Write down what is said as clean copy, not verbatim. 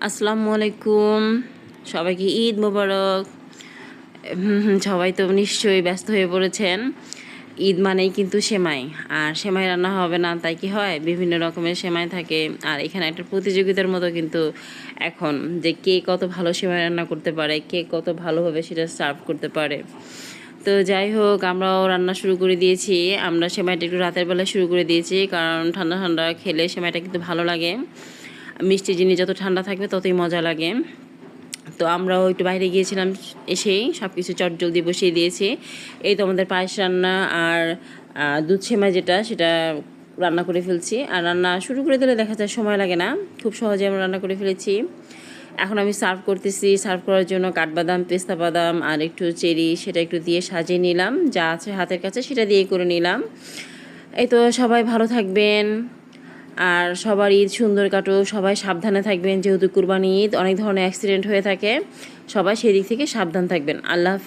আসসালামু আলাইকুম, সবাইকে ঈদ মোবারক। সবাই তো নিশ্চয়ই ব্যস্ত হয়ে পড়েছেন। ঈদ মানেই কিন্তু সেমাই, আর সেমাই রান্না হবে না তাই কি হয়, বিভিন্ন রকমের সেমাই থাকে। আর এখানে একটা প্রতিযোগিতার মতো কিন্তু এখন, যে কে কত ভালো সেমাই রান্না করতে পারে, কে কত ভালোভাবে সেটা সার্ভ করতে পারে। তো যাই হোক, আমরাও রান্না শুরু করে দিয়েছি। আমরা সেমাইটা একটু রাতের বেলায় শুরু করে দিয়েছি, কারণ ঠান্ডা ঠান্ডা খেলে সেমাইটা কিন্তু ভালো লাগে। মিষ্টি জিনিস যত ঠান্ডা থাকবে ততই মজা লাগে। তো আমরাও একটু বাইরে গিয়েছিলাম, এসেই সব কিছু চটজলদি বসিয়ে দিয়েছি। এই তো আমাদের পায়েস রান্না আর দুধ সেমাই যেটা, সেটা রান্না করে ফেলছি। আর রান্না শুরু করে দিলে দেখা যায় সময় লাগে না, খুব সহজে আমরা রান্না করে ফেলেছি। এখন আমি সার্ভ করতেছি। সার্ভ করার জন্য কাঠবাদাম, পেস্তা বাদাম আর একটু চেরি, সেটা একটু দিয়ে সাজিয়ে নিলাম, যা আছে হাতের কাছে সেটা দিয়ে করে নিলাম। এই তো, সবাই ভালো থাকবেন আর সবার ঈদ সুন্দর কাটুক। সবাই সাবধানে থাকবেন, যেহেতু কুরবানি ঈদ, অনেক ধরনের অ্যাক্সিডেন্ট হয়ে থাকে। সবাই সেই দিক থেকে সাবধান থাকবেন। আল্লাহ হাফেজ।